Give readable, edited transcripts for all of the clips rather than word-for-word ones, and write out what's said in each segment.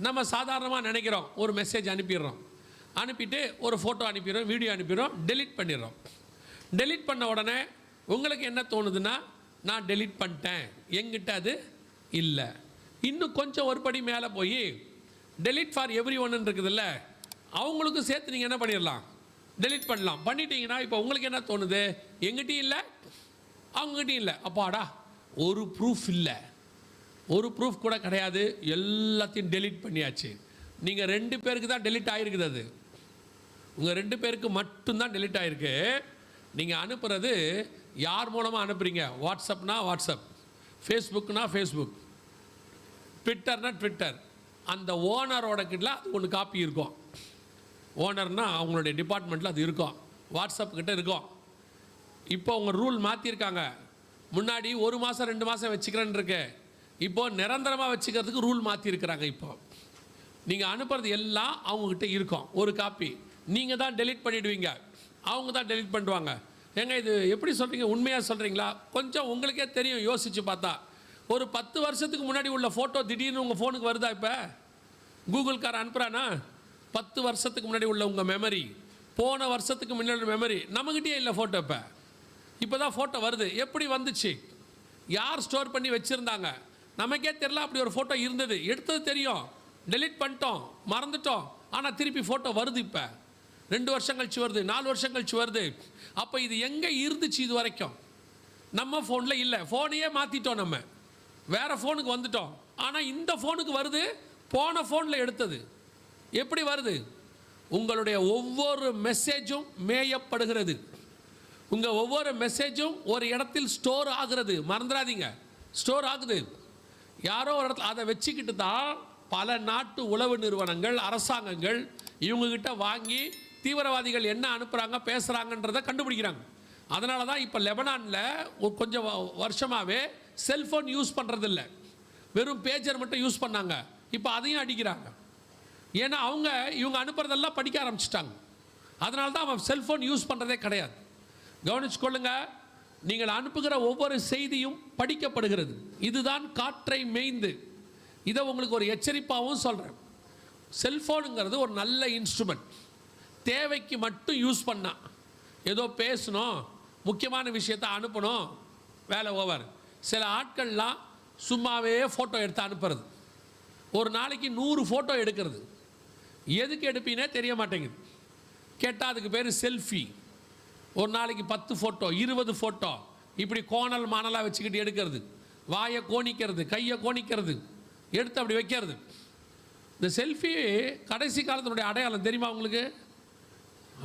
நம்ம சாதாரணமாக நினைக்கிறோம், ஒரு மெசேஜ் அனுப்பிடுறோம், அனுப்பிட்டு ஒரு ஃபோட்டோ அனுப்பிடுறோம், வீடியோ அனுப்பிடுறோம், டெலீட் பண்ணிடுறோம். டெலீட் பண்ண உடனே உங்களுக்கு என்ன தோணுதுன்னா, நான் டெலீட் பண்ணிட்டேன், எங்கிட்ட அது இல்லை. இன்னும் கொஞ்சம் ஒரு படி மேலே போய் டெலீட் ஃபார் எவ்ரி ஒன்னு இருக்குதுல்ல, அவங்களுக்கும் சேர்த்து நீங்கள் என்ன பண்ணிடலாம், டெலீட் பண்ணலாம். பண்ணிட்டீங்கன்னா இப்போ உங்களுக்கு என்ன தோணுது, எங்கிட்டையும் இல்லை அவங்ககிட்டையும் இல்லை, அப்பாடா ஒரு ப்ரூஃப் இல்லை, ஒரு ப்ரூஃப் கூட கிடையாது, எல்லாத்தையும் டெலீட் பண்ணியாச்சு. நீங்கள் 2 பேருக்கு தான் டெலீட் ஆகிருக்குது, அது உங்கள் 2 பேருக்கு மட்டும்தான் டெலீட் ஆகிருக்கு. நீங்கள் அனுப்புகிறது யார் மூலமாக அனுப்புகிறீங்க, வாட்ஸ்அப்னா வாட்ஸ்அப், ஃபேஸ்புக்னா ஃபேஸ்புக், ட்விட்டர்னா ட்விட்டர். அந்த ஓனரோட கிட்ட அது ஒன்று காப்பி இருக்கும். ஓனர்னா அவங்களுடைய டிபார்ட்மெண்ட்டில் அது இருக்கும், வாட்ஸ்அப் கிட்ட இருக்கும். இப்போ உங்கள் ரூல் மாற்றிருக்காங்க. முன்னாடி 1 மாதம் 2 மாதம் வச்சுக்கிறேன்னு இருக்கு, இப்போது நிரந்தரமாக வச்சுக்கிறதுக்கு ரூல் மாற்றிருக்கிறாங்க. இப்போ நீங்கள் அனுப்புறது எல்லாம் அவங்கக்கிட்ட இருக்கும், ஒரு காப்பி. நீங்கள் தான் டெலீட் பண்ணிவிடுவீங்க, அவங்க தான் டெலீட் பண்ணுவாங்க. ஏங்க இது எப்படி சொல்கிறீங்க, உண்மையாக சொல்கிறீங்களா? கொஞ்சம் உங்களுக்கே தெரியும், யோசித்து பார்த்தா. ஒரு 10 வருஷத்துக்கு முன்னாடி உள்ள ஃபோட்டோ திடீர்னு உங்கள் ஃபோனுக்கு வருதா? இப்போ கூகுள்கார அனுப்புகிறானா? 10 வருஷத்துக்கு முன்னாடி உள்ள உங்கள் மெமரி, போன வருஷத்துக்கு முன்னாடி மெமரி நம்மகிட்டே இல்லை. ஃபோட்டோ இப்போ தான் ஃபோட்டோ வருது. எப்படி வந்துச்சு, யார் ஸ்டோர் பண்ணி வச்சுருந்தாங்க, நமக்கே தெரியல. அப்படி ஒரு ஃபோட்டோ இருந்தது, எடுத்தது தெரியும், டெலீட் பண்ணிட்டோம், மறந்துட்டோம். ஆனால் திருப்பி ஃபோட்டோ வருது. இப்போ 2 வருஷம் கழிச்சு வருது, 4 வருஷம் கழிச்சு வருது. அப்போ இது எங்கே இருந்துச்சு இது வரைக்கும்? நம்ம ஃபோனில் இல்லை, ஃபோனையே மாற்றிட்டோம், நம்ம வேறு ஃபோனுக்கு வந்துட்டோம். ஆனால் இந்த ஃபோனுக்கு வருது, போன ஃபோனில் எடுத்தது. எப்படி வருது? உங்களுடைய ஒவ்வொரு மெசேஜும் மேயப்படுகிறது, உங்கள் ஒவ்வொரு மெசேஜும் ஒரு இடத்தில் ஸ்டோர் ஆகிறது. மறந்துடாதீங்க, ஸ்டோர் ஆகுது. யாரோ ஒரு இடத்துல அதை வச்சுக்கிட்டு தான் பல நாட்டு உளவு நிறுவனங்கள், அரசாங்கங்கள் இவங்ககிட்ட வாங்கி தீவிரவாதிகள் என்ன அனுப்புகிறாங்க பேசுகிறாங்கன்றதை கண்டுபிடிக்கிறாங்க. அதனால தான் இப்போ லெபனானில் கொஞ்சம் வருஷமாகவே செல்ஃபோன் யூஸ் பண்ணுறதில்ல, வெறும் பேஜர் மட்டும் யூஸ் பண்ணாங்க. இப்போ அதையும் அடிக்கிறாங்க. ஏன்னா இவங்க அனுப்புறதெல்லாம் படிக்க ஆரம்பிச்சிட்டாங்க. அதனால தான் அவன் செல்ஃபோன் யூஸ் பண்ணுறதே கிடையாது. கவனிச்சுக்கொள்ளுங்க, நீங்கள் அனுப்புகிற ஒவ்வொரு செய்தியும் படிக்கப்படுகிறது. இதுதான் காற்றை மேய்ந்து. இதை உங்களுக்கு ஒரு எச்சரிப்பாகவும் சொல்கிறேன். செல்ஃபோனுங்கிறது ஒரு நல்ல இன்ஸ்ட்ருமெண்ட். தேவைக்கு மட்டும் யூஸ் பண்ணால், ஏதோ பேசணும், முக்கியமான விஷயத்தை அனுப்பணும், வேலை ஓவர். சில ஆட்கள்லாம் சும்மாவே ஃபோட்டோ எடுத்து அனுப்புறது, ஒரு நாளைக்கு 100 ஃபோட்டோ எடுக்கிறது. எதுக்கு எடுப்பீனே தெரிய மாட்டேங்குது. கேட்டால் அதுக்கு பேர் செல்ஃபி. ஒரு நாளைக்கு 10 ஃபோட்டோ 20 ஃபோட்டோ இப்படி கோணல் மானலாக வச்சுக்கிட்டு எடுக்கிறது, வாயை கோணிக்கிறது, கையை கோணிக்கிறது, எடுத்து அப்படி வைக்கிறது. இந்த செல்ஃபி கடைசி காலத்தினுடைய அடையாளம் தெரியுமா உங்களுக்கு?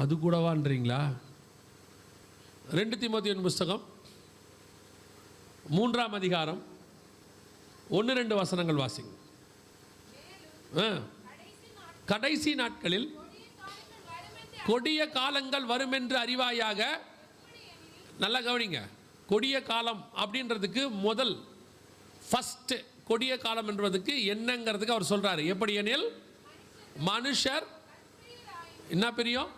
அது கூடவான்றீங்களா? 2 தீமோத்தேயு புஸ்தகம் 3ஆம் அதிகாரம் 1-2 வசனங்கள் வாசிங்க. கடைசி நாட்களில் கொடிய காலங்கள் வரும் என்று அறிவாயாக. நல்லா கவனிங்க, கொடிய காலம் அப்படின்றதுக்கு முதல் ஃபஸ்ட்டு கொடிய காலம் என்பதுக்கு என்னங்கிறதுக்கு அவர் சொல்கிறாரு. எப்படி எனில் மனுஷர் என்ன பிரியம்,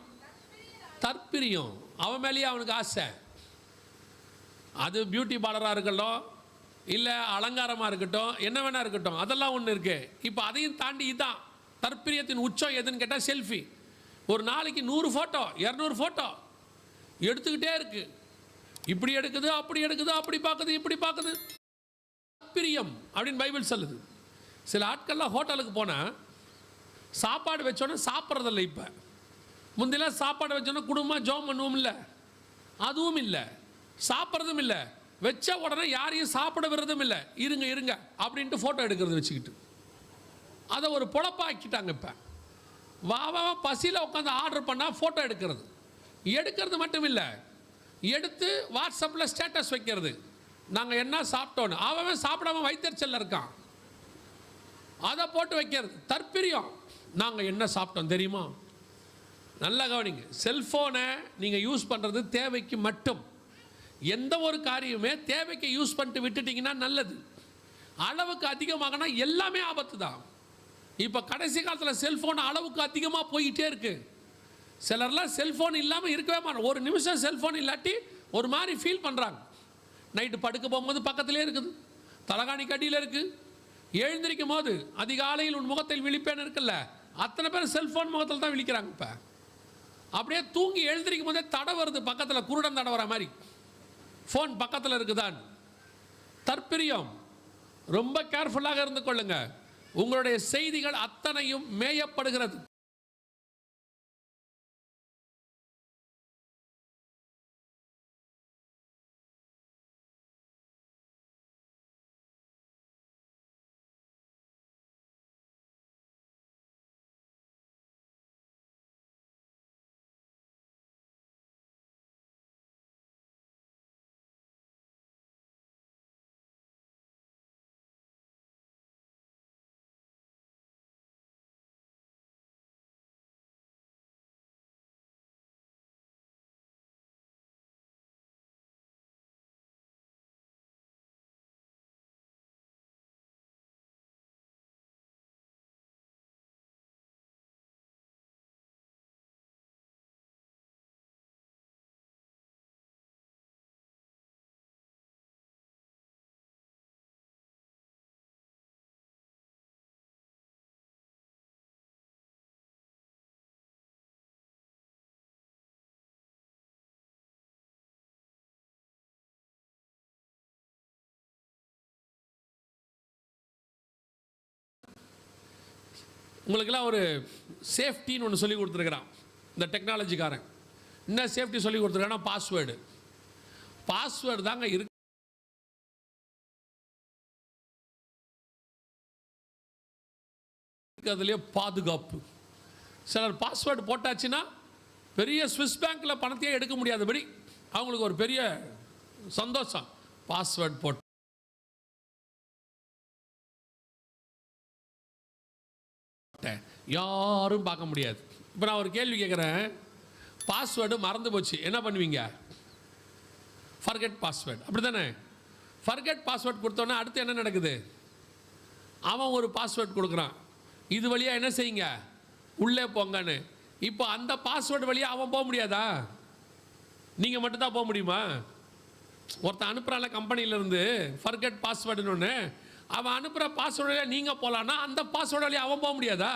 தற்பிரியம். அவன் மேலேயே அவனுக்கு ஆசை. அது பியூட்டி பார்லராக இருக்கட்டும், இல்லை அலங்காரமாக இருக்கட்டும், என்ன வேணா இருக்கட்டும், அதெல்லாம் ஒன்று இருக்குது. இப்போ அதையும் தாண்டி இதுதான் தற்பிரியத்தின் உச்சம். எதுன்னு கேட்டால் செல்ஃபி. ஒரு நாளைக்கு 100 ஃபோட்டோ 200 ஃபோட்டோ எடுத்துக்கிட்டே இருக்கு. இப்படி எடுக்குது, அப்படி எடுக்குது, அப்படி பார்க்குது, இப்படி பார்க்குது. பிரியம் அப்படின்னு பைபிள் சொல்லுது. சில ஆட்கள்லாம் ஹோட்டலுக்கு போனால் சாப்பாடு வச்சோன்னே சாப்பிட்றதில்லை. இப்போ முந்திலாம் சாப்பாடு வச்சோன்னா குடும்பமாக ஜோம் பண்ணுவோம், இல்லை அதுவும் இல்லை, சாப்பிட்றதும் இல்லை. வச்ச உடனே யாரையும் சாப்பிட விடுறதும் இல்லை. இருங்க இருங்க அப்படின்ட்டு ஃபோட்டோ எடுக்கிறது வச்சுக்கிட்டு அதை ஒரு பொழப்பாக்கிட்டாங்க. இப்போ வா பசியில் உட்காந்து ஆர்டர் பண்ணால் ஃபோட்டோ எடுக்கிறது மட்டும் இல்லை, எடுத்து வாட்ஸ்அப்பில் ஸ்டேட்டஸ் வைக்கிறது, நாங்கள் என்ன சாப்பிட்டோன்னு. அவன் சாப்பிடாம வயிற்றுச்சல்ல இருக்கான், அதை போட்டு வைக்கிறது. தற்பிரியம். நாங்கள் என்ன சாப்பிட்டோம் தெரியுமா? நல்லா கவனிங்க, செல்ஃபோனை நீங்கள் யூஸ் பண்ணுறது தேவைக்கு மட்டும். எந்த ஒரு காரியமே தேவைக்கு யூஸ் பண்ணிட்டு விட்டுட்டிங்கன்னா நல்லது. அளவுக்கு அதிகமாகனா எல்லாமே ஆபத்து தான். இப்போ கடைசி காலத்தில் செல்ஃபோன் அளவுக்கு அதிகமாக போயிட்டே இருக்குது. சிலர்லாம் செல்ஃபோன் இல்லாமல் இருக்கவே மாட்டோம். ஒரு நிமிஷம் செல்ஃபோன் இல்லாட்டி ஒரு மாதிரி ஃபீல் பண்ணுறாங்க. நைட்டு படுக்க போகும்போது பக்கத்துலேயே இருக்குது, தலகாணி கடியில் இருக்குது, எழுந்திருக்கும் போது அதிகாலையில் உன் முகத்தில் விழிப்பேன்னு இருக்குல்ல, அத்தனை பேர் செல்ஃபோன் முகத்தில் தான் விழிக்கிறாங்க. இப்போ அப்படியே தூங்கி எழுந்திருக்கும் போதே தடை வருது, பக்கத்தில் குருடன் தடை வர மாதிரி, ஃபோன் பக்கத்தில் இருக்குதான். தற்பிரியம். ரொம்ப கேர்ஃபுல்லாக இருந்து கொள்ளுங்க. உங்களுடைய செய்திகள் அத்தனையும் மேயப்படுகிறது. உங்களுக்கெல்லாம் ஒரு சேஃப்டின்னு ஒன்று சொல்லி கொடுத்துருக்குறான் இந்த டெக்னாலஜிக்காரன். என்ன சேஃப்டி சொல்லி கொடுத்துருக்கான்னா, பாஸ்வேர்டு தாங்க இருக்கிறதுலேயே பாதுகாப்பு. சிலர் பாஸ்வேர்டு போட்டாச்சுன்னா பெரிய ஸ்விஸ் பேங்க்கில் பணத்தையே எடுக்க முடியாதபடி அவங்களுக்கு ஒரு பெரிய சந்தோஷம். பாஸ்வேர்டு போட்டு யாரும் பார்க்க முடியாது. இப்போ நான் ஒரு கேள்வி கேட்குறேன், பாஸ்வேர்டு மறந்து போச்சு, என்ன பண்ணுவீங்க? ஃபர்கெட் பாஸ்வேர்டு, அப்படி தானே? ஃபர்கெட் பாஸ்வேர்டு கொடுத்தோன்னா அடுத்து என்ன நடக்குது? அவன் ஒரு பாஸ்வேர்டு கொடுக்குறான், இது வழியாக என்ன செய்யுங்க, உள்ளே போங்கன்னு. இப்போ அந்த பாஸ்வேர்டு வழியாக அவன் போக முடியாதா? நீங்கள் மட்டும்தான் போக முடியுமா? ஒருத்தன் அனுப்புகிறான்ல கம்பெனியிலேருந்து ஃபர்கெட் பாஸ்வேர்டுன்னு ஒன்று, அவன் அனுப்புகிற பாஸ்வேர்டு வழியாக நீங்கள் போகலான்னா அந்த பாஸ்வேர்டு வழியாக அவன் போக முடியாதா?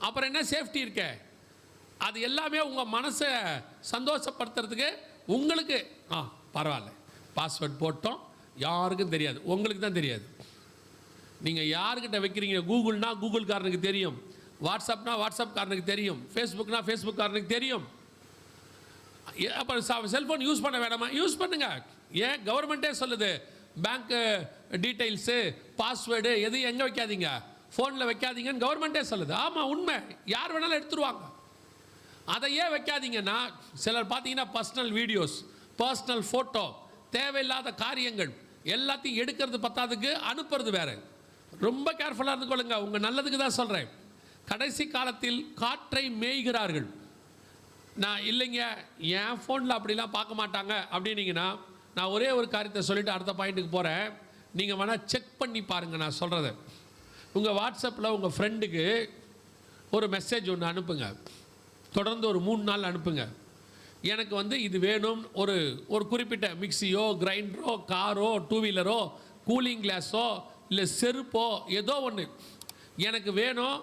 அப்புறம் என்ன சேஃப்டி இருக்க? அது எல்லாமே உங்கள் மனசை சந்தோஷப்படுத்துறதுக்கு உங்களுக்கு பரவாயில்ல, பாஸ்வேர்டு போட்டோம், யாருக்கும் தெரியாது, உங்களுக்கு தான் தெரியாது. நீங்கள் யாருக்கிட்ட வைக்கிறீங்க? கூகுள்னா கூகுள்காரனுக்கு தெரியும், வாட்ஸ்அப்னா வாட்ஸ்அப்காரனுக்கு தெரியும், ஃபேஸ்புக்னா ஃபேஸ்புக்காரனுக்கு தெரியும். அப்போ செல்ஃபோன் யூஸ் பண்ண வேணாமா? யூஸ் பண்ணுங்க. ஏன் கவர்மெண்ட்டே சொல்லுது, பேங்க்கு டீட்டெயில்ஸு பாஸ்வேர்டு எதையும் எங்கே வைக்காதீங்க, ஃபோனில் வைக்காதீங்கன்னு கவர்மெண்ட்டே சொல்லுது. ஆமாம், உண்மை. யார் வேணாலும் எடுத்துருவாங்க. அதை ஏன் வைக்காதீங்கன்னா, சிலர் பார்த்தீங்கன்னா பர்சனல் வீடியோஸ், பர்சனல் ஃபோட்டோ, தேவையில்லாத காரியங்கள் எல்லாத்தையும் எடுக்கிறது பத்தாதுக்கு அனுப்புறது வேறு. ரொம்ப கேர்ஃபுல்லாக இருந்து கொள்ளுங்க, உங்கள் நல்லதுக்கு தான் சொல்கிறேன். கடைசி காலத்தில் காற்றை மேய்கிறார்கள். நான் இல்லைங்க என் ஃபோனில் அப்படிலாம் பார்க்க மாட்டாங்க அப்படின்னீங்கன்னா, நான் ஒரே ஒரு காரியத்தை சொல்லிவிட்டு அடுத்த பாயிண்ட்டுக்கு போகிறேன். நீங்கள் வேணால் செக் பண்ணி பாருங்கள் நான் சொல்கிறத. உங்கள் வாட்ஸ்அப்பில் உங்கள் ஃப்ரெண்டுக்கு ஒரு மெசேஜ் ஒன்று அனுப்புங்க, தொடர்ந்து ஒரு 3 நாள் அனுப்புங்க. எனக்கு இது வேணும், ஒரு குறிப்பிட்ட மிக்சியோ, கிரைண்டரோ, காரோ, 2 வீலரோ, கூலிங் கிளாஸோ, இல்லை செருப்போ, ஏதோ ஒன்று எனக்கு வேணும்,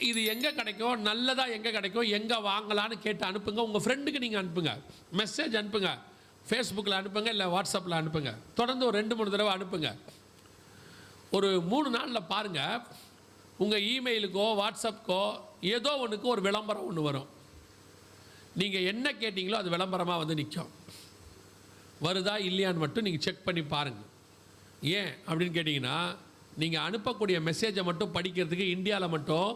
இது எங்கே கிடைக்கும், நல்லதாக எங்கே கிடைக்கும், எங்கே வாங்கலான்னு கேட்டு அனுப்புங்க. உங்கள் ஃப்ரெண்டுக்கு நீங்கள் அனுப்புங்க, மெசேஜ் அனுப்புங்க, ஃபேஸ்புக்கில் அனுப்புங்க, இல்லை வாட்ஸ்அப்பில் அனுப்புங்க. தொடர்ந்து ஒரு 2-3 தடவை அனுப்புங்க. ஒரு 3 நாளில் பாருங்கள், உங்கள் இமெயிலுக்கோ வாட்ஸ்அப்புக்கோ ஏதோ ஒன்றுக்கு ஒரு விளம்பரம் ஒன்று வரும். நீங்கள் என்ன கேட்டிங்களோ அது விளம்பரமாக நிற்கும். வருதா இல்லையான்னு மட்டும் நீங்கள் செக் பண்ணி பாருங்கள். ஏன் அப்படின்னு கேட்டிங்கன்னா, நீங்கள் அனுப்பக்கூடிய மெசேஜை மட்டும் படிக்கிறதுக்கு இந்தியாவில் மட்டும்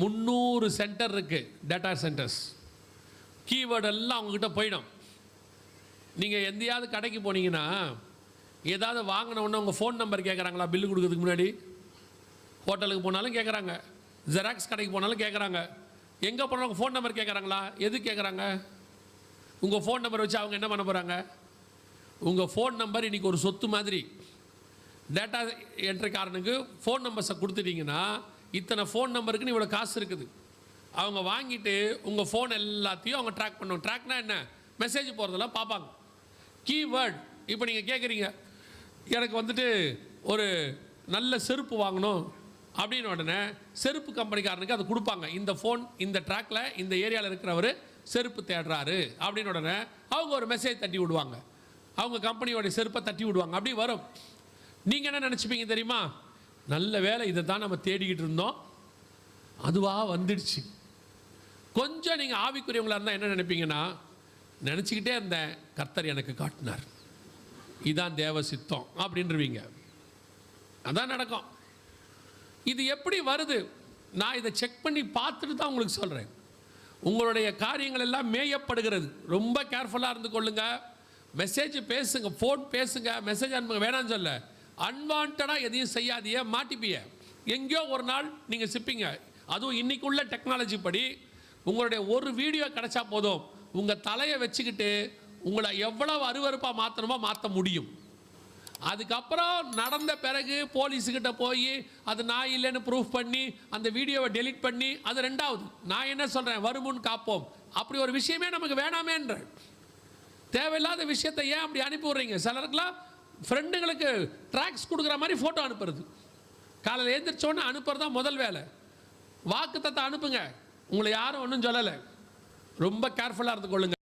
300 சென்டர் இருக்குது, டேட்டா சென்டர்ஸ். கீவேர்டெல்லாம் அவங்கக்கிட்ட போயிடும். நீங்கள் எந்தையாவது கடைக்கு போனீங்கன்னா, ஏதாவது வாங்கின உடனே உங்கள் ஃபோன் நம்பர் கேட்குறாங்களா? பில்லு கொடுக்கறதுக்கு முன்னாடி ஹோட்டலுக்கு போனாலும் கேட்குறாங்க, ஜெராக்ஸ் கடைக்கு போனாலும் கேட்குறாங்க, எங்கே போனாலும் ஃபோன் நம்பர் கேட்குறாங்களா? எது கேட்குறாங்க? உங்கள் ஃபோன் நம்பர் வச்சு அவங்க என்ன பண்ண போகிறாங்க? உங்கள் ஃபோன் நம்பர் இன்றைக்கி ஒரு சொத்து மாதிரி. டேட்டா என்ட்ரிக்காரனுக்கு ஃபோன் நம்பர்ஸை கொடுத்துட்டிங்கன்னா, இத்தனை ஃபோன் நம்பருக்குன்னு இவ்வளோ காசு இருக்குது. அவங்க வாங்கிட்டு உங்கள் ஃபோன் எல்லாத்தையும் அவங்க ட்ராக் பண்ணுவாங்க. ட்ராக்னா என்ன? மெசேஜ் போகிறதெல்லாம் பார்ப்பாங்க. கீவேர்ட் இப்போ நீங்கள் கேட்குறீங்க, எனக்கு ஒரு நல்ல செருப்பு வாங்கணும் அப்படின்னு உடனே செருப்பு கம்பெனிக்காரனுக்கு அது கொடுப்பாங்க. இந்த ஃபோன் இந்த ட்ராக்கில் இந்த ஏரியாவில் இருக்கிறவர் செருப்பு தேடுறாரு அப்படின்னு உடனே அவங்க ஒரு மெசேஜ் தட்டி விடுவாங்க. அவங்க கம்பெனியோடைய செருப்பை தட்டி விடுவாங்க. அப்படி வரும். நீங்கள் என்ன நினச்சிப்பீங்க தெரியுமா? நல்ல வேலை, இதை தான் நம்ம தேடிக்கிட்டு இருந்தோம், அதுவாக வந்துடுச்சு. கொஞ்சம் நீங்கள் ஆவிக்குரியவங்களாக இருந்தால் என்ன நினைப்பீங்கன்னா, நினச்சிக்கிட்டே இருந்தேன், கர்த்தர் எனக்கு காட்டினார், இதான் தேவ சித்தம் அப்படின்றவீங்க. அதான் நடக்கும். இது எப்படி வருது? நான் இதை செக் பண்ணி பார்த்துட்டு தான் உங்களுக்கு சொல்கிறேன். உங்களுடைய காரியங்கள் எல்லாம் மேயப்படுகிறது. ரொம்ப கேர்ஃபுல்லாக இருந்து கொள்ளுங்க. மெசேஜ் பேசுங்க, ஃபோன் பேசுங்க, மெசேஜ் அனுப்புங்க, வேணான்னு சொல்ல. அன்வான்டாக எதையும் செய்யாதீங்க, மாட்டிப்பீங்க. எங்கேயோ ஒரு நாள் நீங்கள் சிப்பிங்க. அதுவும் இன்றைக்குள்ள டெக்னாலஜி படி உங்களுடைய ஒரு வீடியோ கிடைச்சா போதும், உங்கள் தலையை வச்சுக்கிட்டு உங்களை எவ்வளவு அருவருப்பாக மாற்றணுமோ மாற்ற முடியும். அதுக்கப்புறம் நடந்த பிறகு போலீஸுக்கிட்ட போய் அது நான் இல்லைன்னு ப்ரூஃப் பண்ணி அந்த வீடியோவை டெலீட் பண்ணி, அது ரெண்டாவது. நான் என்ன சொல்கிறேன், வருமுன் காப்போம். அப்படி ஒரு விஷயமே நமக்கு வேணாமேன்ற. தேவையில்லாத விஷயத்தை ஏன் அப்படி அனுப்பி விட்றீங்க? சிலருக்குலாம் ஃப்ரெண்டுங்களுக்கு ட்ராக்ஸ் கொடுக்குற மாதிரி ஃபோட்டோ அனுப்புறது, காலையில் எழுந்திரிச்சோன்னு அனுப்புறது தான் முதல் வேலை. வாக்குத்தத்தை அனுப்புங்க, உங்களை யாரும் ஒன்றும் சொல்லலை. ரொம்ப கேர்ஃபுல்லாக இருந்து கொள்ளுங்க.